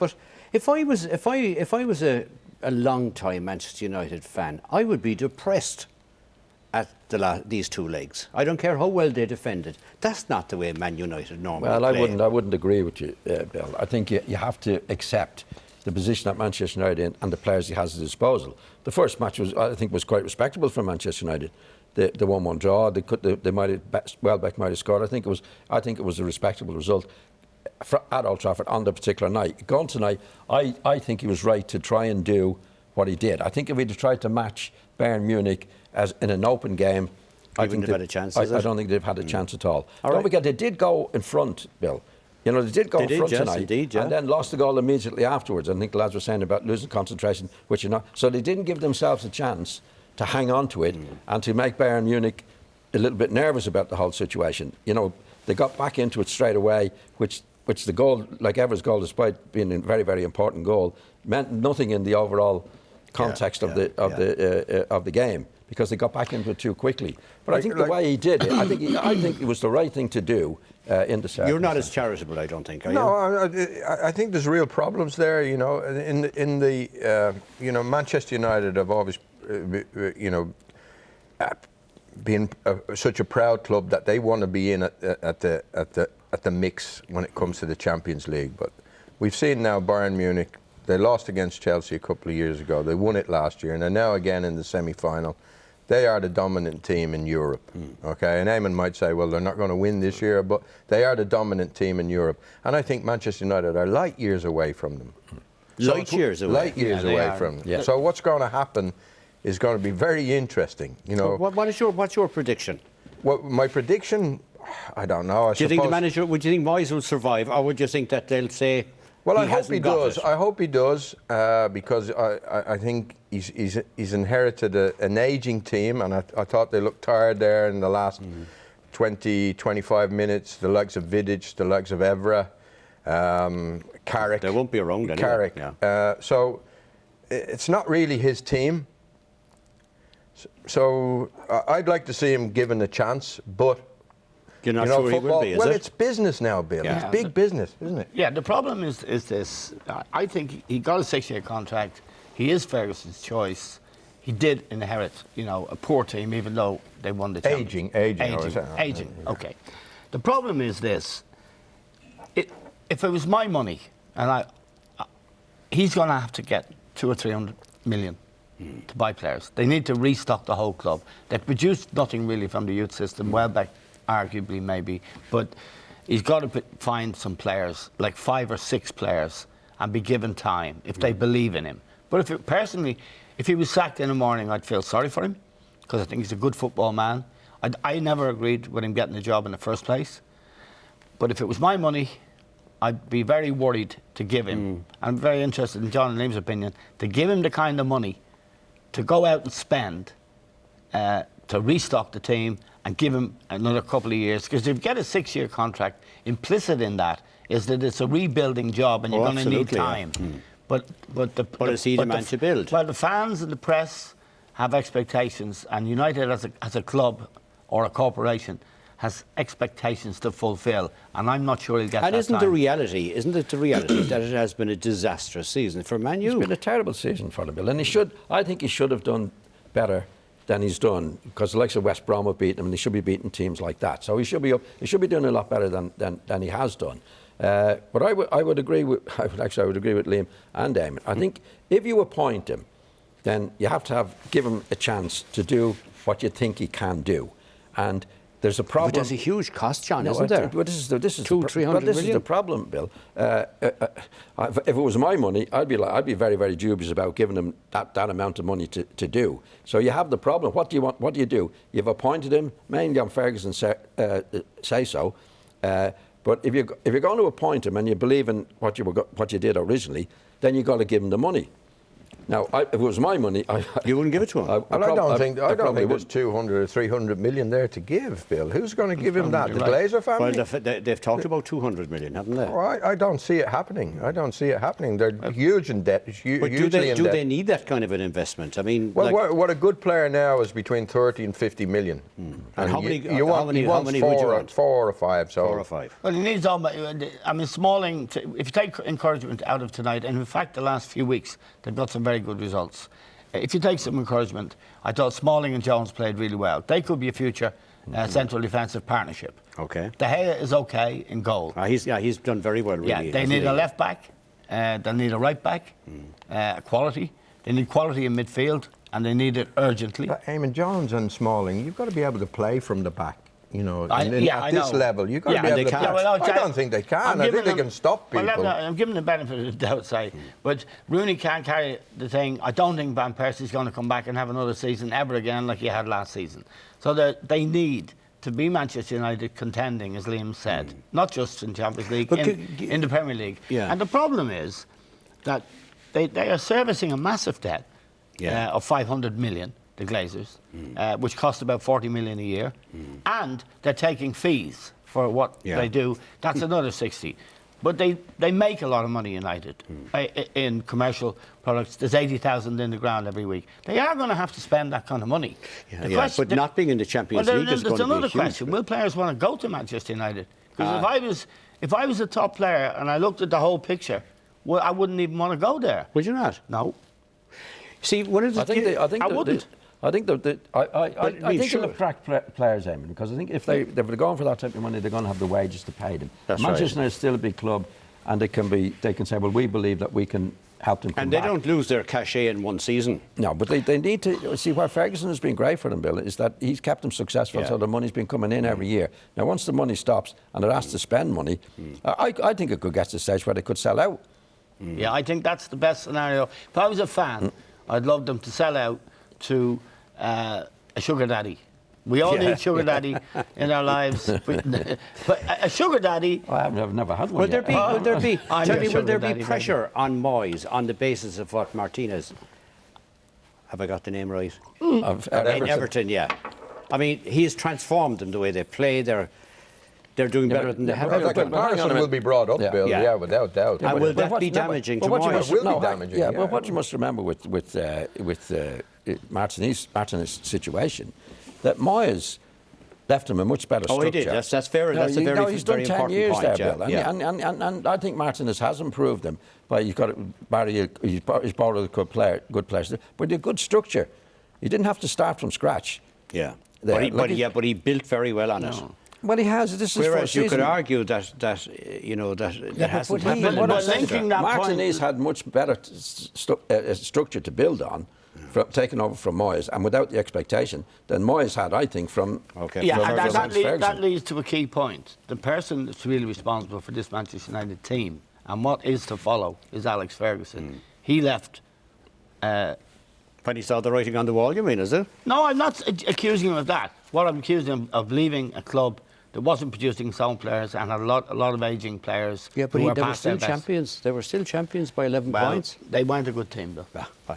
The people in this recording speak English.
But if I was a long-time Manchester United fan, I would be depressed at these two legs. I don't care how well they defended. That's not the way Man United normally play. Well, I wouldn't agree with you, Bill. I think you have to accept the position that Manchester United in and the players he has at his disposal. The first match I think was quite respectable for Manchester United. The 1-1 draw. They might have Welbeck might have scored. I think it was a respectable result at Old Trafford on the particular night. Going tonight, I think he was right to try and do what he did. I think if he'd tried to match Bayern Munich as in an open game, I wouldn't have had a chance. I don't think they've had a chance at all. Don't forget, they did go in front, Bill. You know, they did go in front tonight, indeed, yeah. And then lost the goal immediately afterwards. I think the lads were saying about losing concentration, which you're not. So they didn't give themselves a chance to hang on to it and to make Bayern Munich a little bit nervous about the whole situation. You know, they got back into it straight away, which the goal, like Ever's goal, despite being a very, very important goal, meant nothing in the overall context of the game, because they got back into it too quickly. But I think the way he did it, I think it was the right thing to do in the circumstances. You're not as charitable, I don't think, are you? No, I think there's real problems there. You know, in the Manchester United have always, been such a proud club that they want to be in at the mix when it comes to the Champions League. But we've seen now Bayern Munich. They lost against Chelsea a couple of years ago. They won it last year, and they're now again in the semi-final. They are the dominant team in Europe, okay? And Eamon might say, well, they're not going to win this year, but they are the dominant team in Europe. And I think Manchester United are light years away from them. Light years away? Light years away from them. Yeah. So what's going to happen is going to be very interesting, you know. What's your prediction? Well, my prediction, I don't know. Do you think the manager, would you think Moyes will survive, or would you think that they'll say... Well, I hope he does. I hope he does, because I think he's inherited an ageing team, and I thought they looked tired there in the last 20, 25 minutes. The likes of Vidic, the likes of Evra, Carrick. They won't be around anyway. Carrick. Yeah. So it's not really his team. So I'd like to see him given a chance, but. You're not sure football, he will be, is well, it? it's business now, Bill. Yeah. It's big business, isn't it? Yeah, the problem is this. I think he got a 6-year contract. He is Ferguson's choice. He did inherit, a poor team, even though they won the championship. Aging. Okay. The problem is this. If it was my money, and he's going to have to get 200 or 300 million to buy players. They need to restock the whole club. They produced nothing really from the youth system. Welbeck, arguably, maybe, but he's got to find some players, like 5 or 6 players, and be given time if they believe in him. But if he was sacked in the morning, I'd feel sorry for him, because I think he's a good football man. I never agreed with him getting the job in the first place. But if it was my money, I'd be very worried to give him. I'm very interested in John and Liam's opinion, to give him the kind of money to go out and spend to restock the team and give him another couple of years. Because if you get a 6-year contract, implicit in that is that it's a rebuilding job and you're going to need time. But is he the man to build? Well, the fans and the press have expectations, and United as a club or a corporation has expectations to fulfil, and I'm not sure he'll get that And isn't it the reality that it has been a disastrous season for Man U? It's been a terrible season for the Bill, and I think he should have done better than he's done, because the likes of West Brom have beaten him, and he should be beating teams like that. So he should be doing a lot better than he has done. But I would agree with Liam and Eamon. I think if you appoint him, then you have to give him a chance to do what you think he can do. And there's a problem. But there's a huge cost, John, isn't there? But this is 200-300 million. This is the problem, Bill. If it was my money, I'd be very, very dubious about giving him that amount of money to do. So you have the problem. What do you want? What do you do? You've appointed him, mainly on Ferguson say so. But if you're going to appoint him and you believe in what you did originally, then you've got to give him the money. Now, if it was my money, you wouldn't give it to him. I don't think there's 200 or 300 million there to give, Bill. Who's going to give him that? The Glazer family? Well, they've talked about 200 million, haven't they? Oh, I don't see it happening. They're huge in debt. But do they need that kind of an investment? I mean, well, what a good player now is between 30 and 50 million. And how many? He wants four or five. So 4 or 5. Well, he needs all. I mean, Smalling. If you take encouragement out of tonight, and in fact, the last few weeks they've got some very good results. If you take some encouragement, I thought Smalling and Jones played really well. They could be a future central defensive partnership. Okay. De Gea is okay in goal. He's done very well. Really. Yeah, they need a left back. They need a right back. Quality. They need quality in midfield, and they need it urgently. But Eamon, Jones and Smalling, you've got to be able to play from the back. You know, at this level, you've got to be able to play. I don't think they can. I think they can stop people. Well, I'm giving the benefit of the doubt, say. But Rooney can't carry the thing. I don't think Van Persie's going to come back and have another season ever again like he had last season. So they need to be Manchester United contending, as Liam said, not just in Champions League, in the Premier League. Yeah. And the problem is that they are servicing a massive debt of 500 million. The Glazers, which cost about 40 million a year, and they're taking fees for what they do. That's another 60. But they make a lot of money, United, in commercial products. There's 80,000 in the ground every week. They are going to have to spend that kind of money. But not being in the Champions League is going to be another question. Will players want to go to Manchester United? Because if I was a top player and I looked at the whole picture, well, I wouldn't even want to go there. Would you not? No. See, one of the I wouldn't. I think I think they'll attract players, Eamon, because I think if they're going for that type of money, they're going to have the wages to pay them. Manchester United is still a big club, and they can say, well, we believe that we can help them come and back. they don't lose their cachet in one season. No, but they need to see where Ferguson has been great for them, Bill, is that he's kept them successful, so the money's been coming in every year. Now, once the money stops and they're asked to spend money, I think it could get to the stage where they could sell out. Yeah, I think that's the best scenario. If I was a fan, I'd love them to sell out to a sugar daddy. We all need sugar daddy in our lives. But a sugar daddy... I've never had one Will there be pressure on Moyes on the basis of what Martinez... Have I got the name right? Of Everton, yeah. I mean, he has transformed them the way they play. They're doing better than they have. The comparison will be brought up, Bill, without doubt. And will that be damaging to Moyes? Will be damaging, but what you must remember with Martinez's situation, that Moyes left him a much better structure. Oh, he did. That's fair. That's a very, he's done 10 years point, there, Bill. And I think Martinez has improved them. But he's brought a good players, but a good structure. He didn't have to start from scratch. Yeah. But he built very well on it. Well, he has. This is whereas you could argue that hasn't happened. Martinez had much better structure to build on, taken over from Moyes, and without the expectation than Moyes had, I think, from that leads to a key point. The person that's really responsible for this Manchester United team and what is to follow is Alex Ferguson. He left. When he saw the writing on the wall, you mean, is it? No, I'm not accusing him of that. What I'm accusing him of leaving a club that wasn't producing sound players and had a lot of aging players. Yeah, but they were still champions. They were still champions by 11 points. They weren't a good team, though.